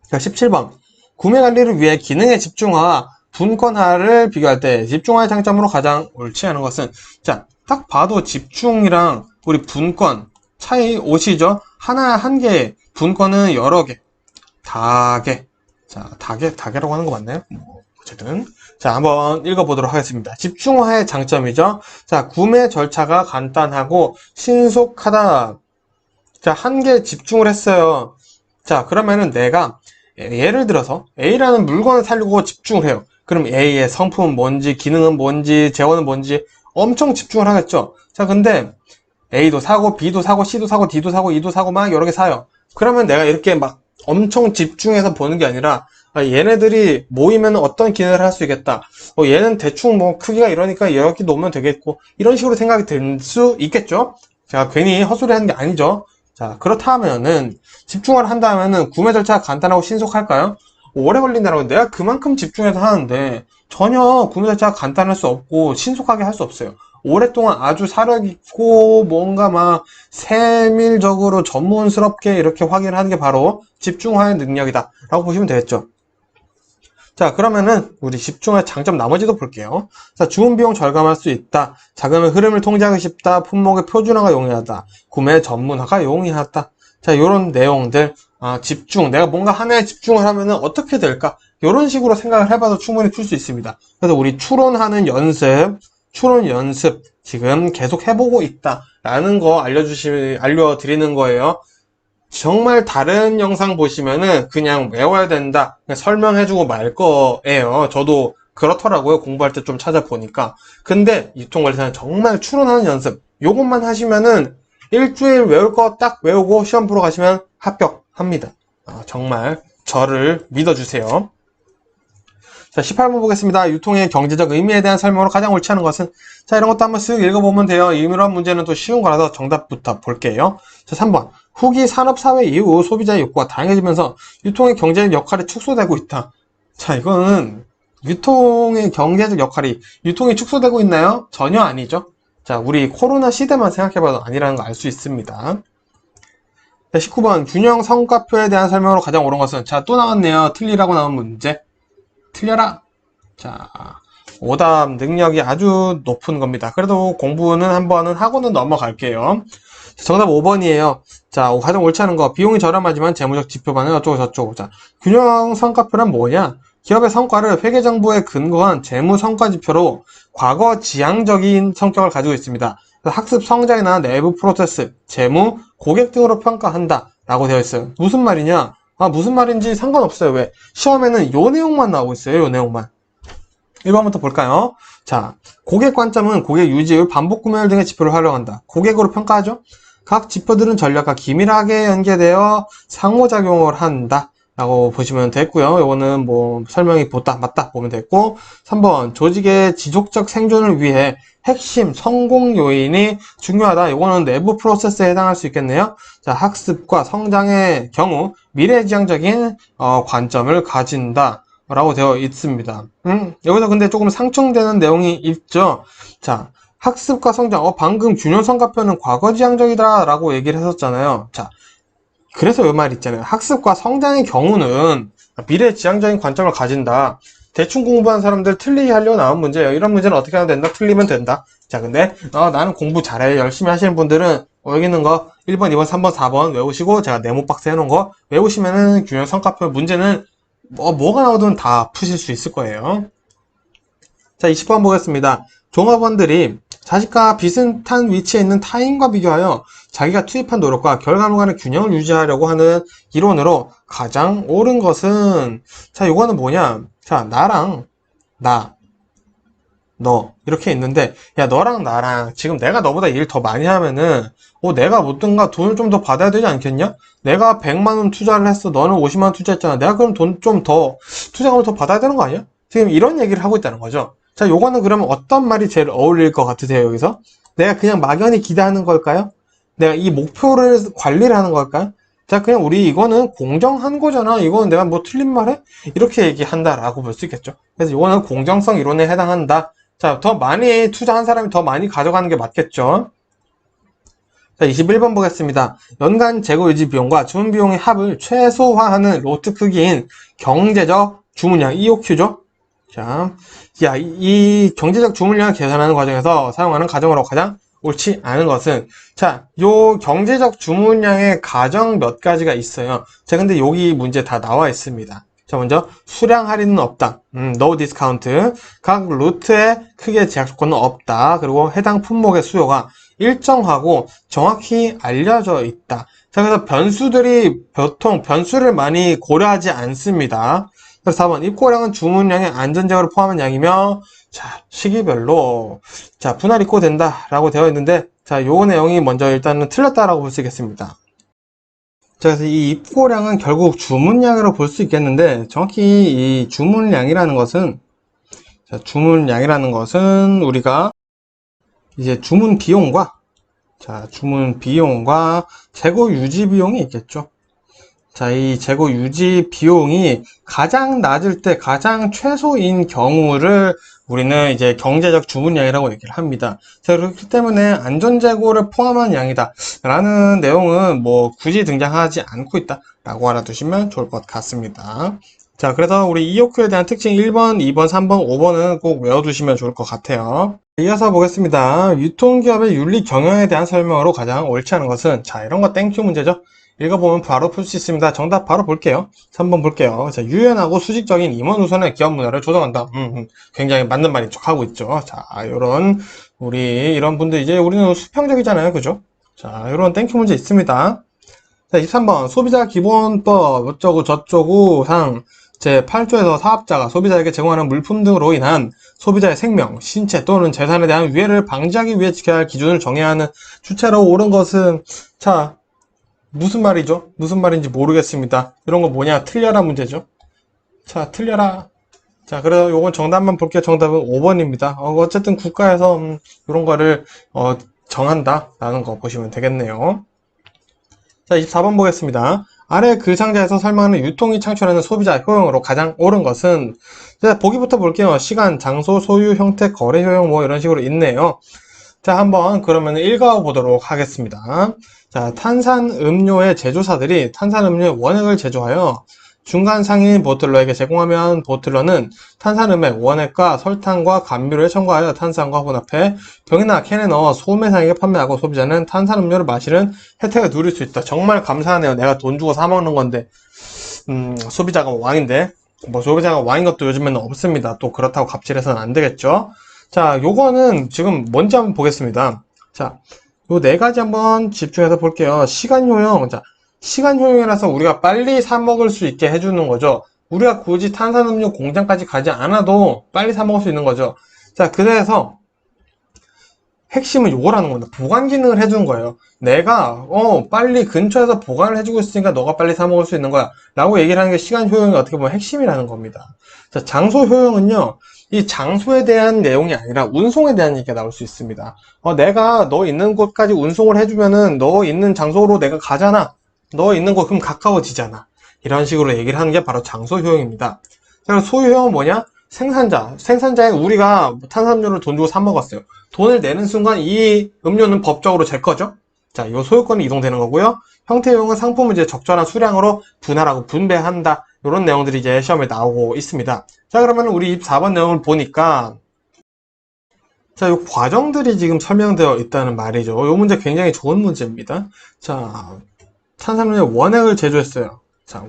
자, 17번. 구매 관리를 위해 기능의 집중화와 분권화를 비교할 때 집중화의 장점으로 가장 옳지 않은 것은, 자, 딱 봐도 집중이랑 우리 분권 차이 오시죠? 하나 한 개, 분권은 여러 개, 다개. 자, 다개라고 하는 거 맞나요? 어쨌든. 자, 한번 읽어보도록 하겠습니다. 집중화의 장점이죠. 자, 구매 절차가 간단하고 신속하다. 자, 한 개 집중을 했어요. 자, 그러면은 내가 예를 들어서 A라는 물건을 사려고 집중을 해요. 그럼 A의 성품은 뭔지, 기능은 뭔지, 재원은 뭔지 엄청 집중을 하겠죠. 자, 근데 A도 사고, B도 사고, C도 사고, D도 사고, E도 사고 막 여러 개 사요. 그러면 내가 이렇게 막 엄청 집중해서 보는 게 아니라 얘네들이 모이면 어떤 기능을 할 수 있겠다. 얘는 대충 뭐 크기가 이러니까 여기 놓으면 되겠고 이런 식으로 생각이 들 수 있겠죠. 제가 괜히 헛소리 하는 게 아니죠. 자, 그렇다면은 집중을 한다면은 구매 절차가 간단하고 신속할까요? 오래 걸린다라고 내가 그만큼 집중해서 하는데 전혀 구매 절차가 간단할 수 없고 신속하게 할 수 없어요. 오랫동안 아주 사력 있고 뭔가 막 세밀적으로 전문스럽게 이렇게 확인을 하는 게 바로 집중화의 능력이다 라고 보시면 되겠죠. 자, 그러면은 우리 집중할 장점 나머지도 볼게요. 자, 주문 비용 절감할 수 있다. 자금의 흐름을 통제하기 쉽다. 품목의 표준화가 용이하다. 구매 전문화가 용이하다. 자, 요런 내용들, 집중, 내가 뭔가 하나에 집중을 하면은 어떻게 될까? 요런 식으로 생각을 해봐도 충분히 풀 수 있습니다. 그래서 우리 추론 연습 지금 계속 해보고 있다. 라는 거 알려드리는 거예요. 정말 다른 영상 보시면은 그냥 외워야 된다, 그냥 설명해주고 말 거예요. 저도 그렇더라고요. 공부할 때 좀 찾아보니까. 근데 유통관리사는 정말 추론하는 연습, 요것만 하시면은 일주일 외울 거 딱 외우고 시험 보러 가시면 합격합니다. 정말 저를 믿어주세요. 자, 18번 보겠습니다. 유통의 경제적 의미에 대한 설명으로 가장 옳지 않은 것은, 자, 이런 것도 한번 쓱 읽어보면 돼요. 이런 문제는 또 쉬운 거라서 정답부터 볼게요. 자, 3번. 후기 산업사회 이후 소비자의 욕구가 다양해지면서 유통의 경제적 역할이 축소되고 있다. 자, 이거는 유통의 경제적 역할이, 유통이 축소되고 있나요? 전혀 아니죠. 자, 우리 코로나 시대만 생각해봐도 아니라는 거 알 수 있습니다. 자, 19번. 균형 성과표에 대한 설명으로 가장 옳은 것은, 자, 또 나왔네요. 틀리라고 나온 문제. 틀려라. 자, 오답 능력이 아주 높은 겁니다. 그래도 공부는 한번은 하고는 넘어갈게요. 정답 5번이에요. 자, 가장 옳지 않은 거. 비용이 저렴하지만 재무적 지표반은 어쩌고 저쩌고. 자, 균형 성과표란 뭐냐? 기업의 성과를 회계정보에 근거한 재무 성과 지표로 과거 지향적인 성격을 가지고 있습니다. 학습 성장이나 내부 프로세스, 재무, 고객 등으로 평가한다 라고 되어 있어요. 무슨 말이냐? 무슨 말인지 상관없어요. 왜? 시험에는 요 내용만 나오고 있어요. 요 내용만. 1번부터 볼까요? 자, 고객 관점은 고객 유지율, 반복 구매율 등의 지표를 활용한다. 고객으로 평가하죠? 각 지표들은 전략과 긴밀하게 연계되어 상호작용을 한다 라고 보시면 됐고요. 요거는 뭐 설명이 맞다 보면 됐고, 3번 조직의 지속적 생존을 위해 핵심 성공 요인이 중요하다. 요거는 내부 프로세스에 해당할 수 있겠네요. 자, 학습과 성장의 경우 미래지향적인 관점을 가진다 라고 되어 있습니다. 여기서 근데 조금 상충되는 내용이 있죠. 자, 학습과 성장, 방금 균형 성과표는 과거지향적이다 라고 얘기를 했었잖아요. 자, 그래서 이 말 있잖아요. 학습과 성장의 경우는 미래지향적인 관점을 가진다. 대충 공부한 사람들 틀리게 하려고 나온 문제예요. 이런 문제는 어떻게 하면 된다? 틀리면 된다. 자, 근데 나는 공부 잘해 열심히 하시는 분들은 여기 있는 거 1번, 2번, 3번, 4번 외우시고, 제가 네모 박스 해놓은 거 외우시면은 균형 성과표 문제는 뭐가 나오든 다 푸실 수 있을 거예요. 자, 20번 보겠습니다. 종업원들이 자신과 비슷한 위치에 있는 타인과 비교하여 자기가 투입한 노력과 결과물 간의 균형을 유지하려고 하는 이론으로 가장 옳은 것은, 자, 이거는 뭐냐? 자, 나랑 너 이렇게 있는데 야 너랑 나랑 지금 내가 너보다 일 더 많이 하면은 내가 뭐든가 돈을 좀 더 받아야 되지 않겠냐? 내가 100만 원 투자를 했어. 너는 50만 원 투자했잖아. 내가 그럼 돈 좀 더 투자금을 더 받아야 되는 거 아니야? 지금 이런 얘기를 하고 있다는 거죠. 자, 요거는 그러면 어떤 말이 제일 어울릴 것 같으세요, 여기서? 내가 그냥 막연히 기대하는 걸까요? 내가 이 목표를 관리를 하는 걸까요? 자, 그냥 우리 이거는 공정한 거잖아. 이거는 내가 뭐 틀린 말해? 이렇게 얘기한다라고 볼 수 있겠죠. 그래서 이거는 공정성 이론에 해당한다. 자, 더 많이 투자한 사람이 더 많이 가져가는 게 맞겠죠. 자, 21번 보겠습니다. 연간 재고 유지 비용과 주문 비용의 합을 최소화하는 로트 크기인 경제적 주문량 EOQ죠. 자, 이 경제적 주문량을 계산하는 과정에서 사용하는 가정으로 가장 옳지 않은 것은, 자, 요 경제적 주문량의 가정 몇 가지가 있어요. 자, 근데 여기 문제 다 나와 있습니다. 자, 먼저 수량 할인은 없다. no discount. 각 루트의 크기의 제약 조건은 없다. 그리고 해당 품목의 수요가 일정하고 정확히 알려져 있다. 자, 그래서 변수들이 보통 변수를 많이 고려하지 않습니다. 그래서 4번 입고량은 주문량의 안전제어를 포함한 양이며, 자, 시기별로 자 분할 입고된다 라고 되어 있는데, 자, 요 내용이 먼저 일단은 틀렸다라고 볼 수 있겠습니다. 자, 그래서 이 입고량은 결국 주문량으로 볼 수 있겠는데, 정확히 이 주문량이라는 것은, 자, 주문량이라는 것은 우리가 이제 주문 비용과, 자, 주문 비용과 재고 유지 비용이 있겠죠. 자, 이 재고 유지 비용이 가장 낮을 때 가장 최소인 경우를 우리는 이제 경제적 주문량이라고 얘기를 합니다. 자, 그렇기 때문에 안전재고를 포함한 양이다 라는 내용은 뭐 굳이 등장하지 않고 있다 라고 알아두시면 좋을 것 같습니다. 자, 그래서 우리 EOQ에 대한 특징 1번, 2번, 3번, 5번은 꼭 외워두시면 좋을 것 같아요. 이어서 보겠습니다. 유통기업의 윤리 경영에 대한 설명으로 가장 옳지 않은 것은, 자, 이런 거 땡큐 문제죠. 읽어보면 바로 풀 수 있습니다. 정답 바로 볼게요. 3번 볼게요. 자, 유연하고 수직적인 임원 우선의 기업 문화를 조성한다. 굉장히 맞는 말인 척 하고 있죠. 자, 이런 분들 이제 우리는 수평적이잖아요. 그죠? 자, 이런 땡큐 문제 있습니다. 자, 23번 소비자 기본법 어쩌고 저쩌고 상 제8조에서 사업자가 소비자에게 제공하는 물품 등으로 인한 소비자의 생명, 신체 또는 재산에 대한 위해를 방지하기 위해 지켜야 할 기준을 정해야 하는 주체로 옳은 것은, 자, 무슨 말이죠? 무슨 말인지 모르겠습니다. 이런 거 뭐냐? 틀려라 문제죠. 자, 틀려라. 자, 그래서 요건 정답만 볼게요. 정답은 5번입니다. 어쨌든 국가에서 이런 거를 정한다라는 거 보시면 되겠네요. 자, 24번 보겠습니다. 아래 그 상자에서 설명하는 유통이 창출하는 소비자 효용으로 가장 옳은 것은, 자, 보기부터 볼게요. 시간, 장소, 소유, 형태, 거래 효용 뭐 이런 식으로 있네요. 자, 한번 그러면 읽어보도록 하겠습니다. 자, 탄산음료의 제조사들이 탄산음료의 원액을 제조하여 중간 상인 보틀러에게 제공하면 보틀러는 탄산음의 원액과 설탕과 감미료를 첨가하여 탄산과 혼합해 병이나 캔에 넣어 소매상에게 판매하고 소비자는 탄산음료를 마시는 혜택을 누릴 수 있다. 정말 감사하네요. 내가 돈 주고 사 먹는 건데 소비자가 왕인데, 뭐 소비자가 왕인 것도 요즘에는 없습니다. 또 그렇다고 갑질해서는 안 되겠죠. 자, 요거는 지금 뭔지 한번 보겠습니다. 자, 요 네 가지 한번 집중해서 볼게요. 시간 효용. 자, 시간 효용이라서 우리가 빨리 사 먹을 수 있게 해주는 거죠. 우리가 굳이 탄산음료 공장까지 가지 않아도 빨리 사 먹을 수 있는 거죠. 자, 그래서 핵심은 요거라는 겁니다. 보관 기능을 해주는 거예요. 내가 빨리 근처에서 보관을 해주고 있으니까 너가 빨리 사 먹을 수 있는 거야 라고 얘기를 하는 게 시간 효용이 어떻게 보면 핵심이라는 겁니다. 자, 장소 효용은요, 이 장소에 대한 내용이 아니라 운송에 대한 얘기가 나올 수 있습니다. 내가 너 있는 곳까지 운송을 해주면은 너 있는 장소로 내가 가잖아. 너 있는 곳 그럼 가까워지잖아. 이런 식으로 얘기를 하는 게 바로 장소 효용입니다. 자, 소유 효용은 뭐냐? 생산자에 우리가 탄산음료를 돈 주고 사 먹었어요. 돈을 내는 순간 이 음료는 법적으로 제 거죠? 자, 이 소유권이 이동되는 거고요. 형태효용은 상품을 이제 적절한 수량으로 분할하고 분배한다. 이런 내용들이 이제 시험에 나오고 있습니다. 자, 그러면 우리 4번 내용을 보니까, 자, 이 과정들이 지금 설명되어 있다는 말이죠. 이 문제 굉장히 좋은 문제입니다. 자, 탄산음료 원액을 제조했어요. 자,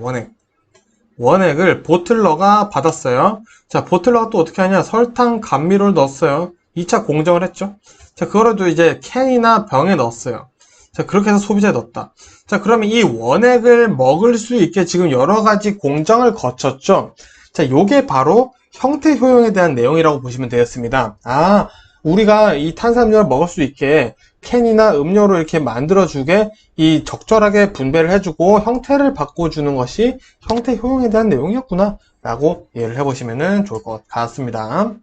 원액을 보틀러가 받았어요. 자, 보틀러가 또 어떻게 하냐? 설탕, 감미료를 넣었어요. 2차 공정을 했죠. 자, 그거라도 이제 캔이나 병에 넣었어요. 자, 그렇게 해서 소비자에 넣었다. 자, 그러면 이 원액을 먹을 수 있게 지금 여러 가지 공정을 거쳤죠. 자, 요게 바로 형태 효용에 대한 내용이라고 보시면 되겠습니다. 아, 우리가 이 탄산음료를 먹을 수 있게 캔이나 음료로 이렇게 만들어주게 이 적절하게 분배를 해주고 형태를 바꿔주는 것이 형태 효용에 대한 내용이었구나 라고 이해를 해보시면 좋을 것 같습니다.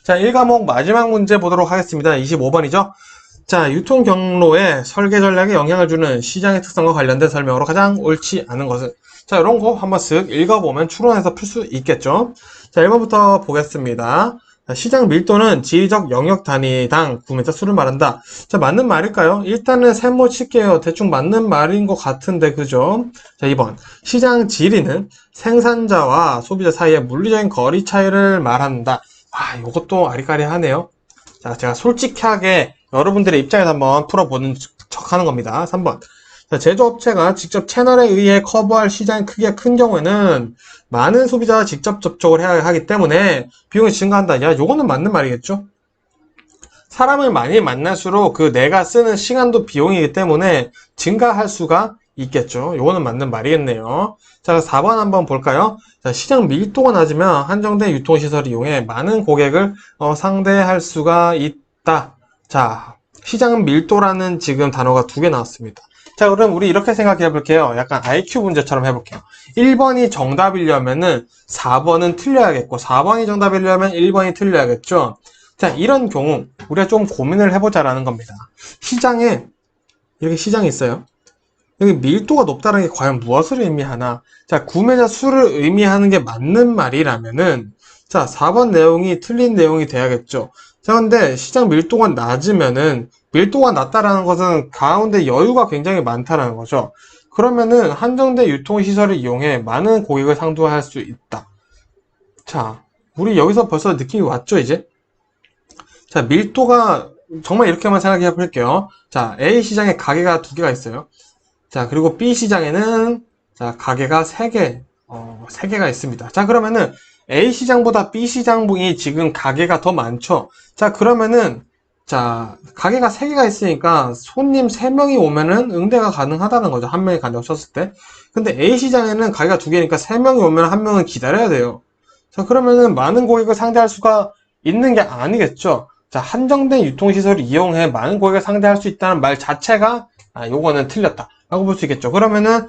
자, 1과목 마지막 문제 보도록 하겠습니다. 25번이죠. 자, 유통 경로에 설계 전략에 영향을 주는 시장의 특성과 관련된 설명으로 가장 옳지 않은 것은? 자, 이런 거 한번 쓱 읽어보면 추론해서 풀 수 있겠죠. 자, 1번부터 보겠습니다. 자, 시장 밀도는 지리적 영역 단위당 구매자 수를 말한다. 자, 맞는 말일까요? 일단은 세모 칠게요. 대충 맞는 말인 것 같은데, 그죠? 자, 2번. 시장 지리는 생산자와 소비자 사이의 물리적인 거리 차이를 말한다. 아, 이것도 아리까리하네요. 자, 제가 솔직하게 여러분들의 입장에서 한번 풀어보는 척 하는 겁니다. 3번. 자, 제조업체가 직접 채널에 의해 커버할 시장의 크기가 큰 경우에는 많은 소비자와 직접 접촉을 해야 하기 때문에 비용이 증가한다. 야, 요거는 맞는 말이겠죠? 사람을 많이 만날수록 그 내가 쓰는 시간도 비용이기 때문에 증가할 수가 있겠죠. 요거는 맞는 말이겠네요. 자, 4번 한번 볼까요? 자, 시장 밀도가 낮으면 한정된 유통시설을 이용해 많은 고객을 상대할 수가 있다. 자, 시장 밀도라는 지금 단어가 2개 나왔습니다. 자, 그럼 우리 이렇게 생각해 볼게요. 약간 IQ 문제처럼 해볼게요. 1번이 정답이려면은 4번은 틀려야겠고, 4번이 정답이려면 1번이 틀려야겠죠? 자, 이런 경우, 우리가 좀 고민을 해보자라는 겁니다. 시장에, 이렇게 시장이 있어요. 여기 밀도가 높다는 게 과연 무엇을 의미하나? 자, 구매자 수를 의미하는 게 맞는 말이라면은, 자, 4번 내용이 틀린 내용이 돼야겠죠? 자, 근데 시장 밀도가 낮으면은, 밀도가 낮다라는 것은 가운데 여유가 굉장히 많다라는 거죠. 그러면은 한정된 유통시설을 이용해 많은 고객을 상대할 수 있다. 자, 우리 여기서 벌써 느낌이 왔죠, 이제? 자, 밀도가 정말 이렇게만 생각해 볼게요. 자, A 시장에 가게가 2개가 있어요. 자, 그리고 B 시장에는 자, 가게가 3개가 있습니다. 자, 그러면은 A 시장보다 B 시장이 지금 가게가 더 많죠. 자, 그러면은 자, 가게가 3개가 있으니까 손님 3명이 오면은 응대가 가능하다는 거죠. 한 명이 간다고 쳤을 때. 근데 A 시장에는 가게가 2개니까 3명이 오면 한 명은 기다려야 돼요. 자, 그러면은 많은 고객을 상대할 수가 있는 게 아니겠죠. 자, 한정된 유통시설을 이용해 많은 고객을 상대할 수 있다는 말 자체가 요거는 틀렸다 라고 볼 수 있겠죠. 그러면은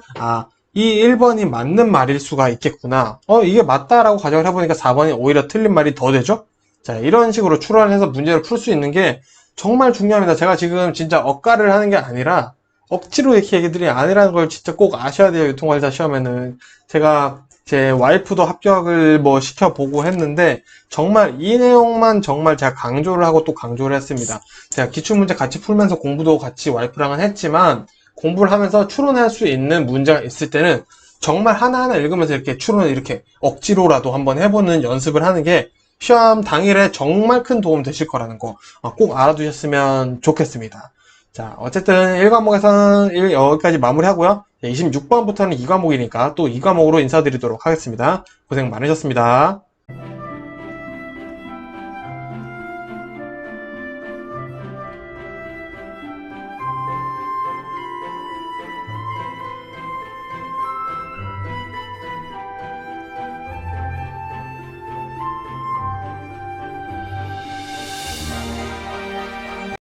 이 1번이 맞는 말일 수가 있겠구나. 이게 맞다라고 가정을 해보니까 4번이 오히려 틀린 말이 더 되죠. 자, 이런 식으로 추론해서 문제를 풀 수 있는 게 정말 중요합니다. 제가 지금 진짜 억가를 하는 게 아니라 억지로 이렇게 얘기들이 아니라는 걸 진짜 꼭 아셔야 돼요. 유통관리사 시험에는. 제가 제 와이프도 합격을 시켜보고 했는데 정말 이 내용만 정말 제가 강조를 하고 또 강조를 했습니다. 제가 기출문제 같이 풀면서 공부도 같이 와이프랑은 했지만 공부를 하면서 추론할 수 있는 문제가 있을 때는 정말 하나하나 읽으면서 이렇게 추론을 이렇게 억지로라도 한번 해보는 연습을 하는 게 시험 당일에 정말 큰 도움 되실 거라는 거 꼭 알아두셨으면 좋겠습니다. 자, 어쨌든 1과목에서는 여기까지 마무리하고요. 26번부터는 2과목이니까 또 2과목으로 인사드리도록 하겠습니다. 고생 많으셨습니다.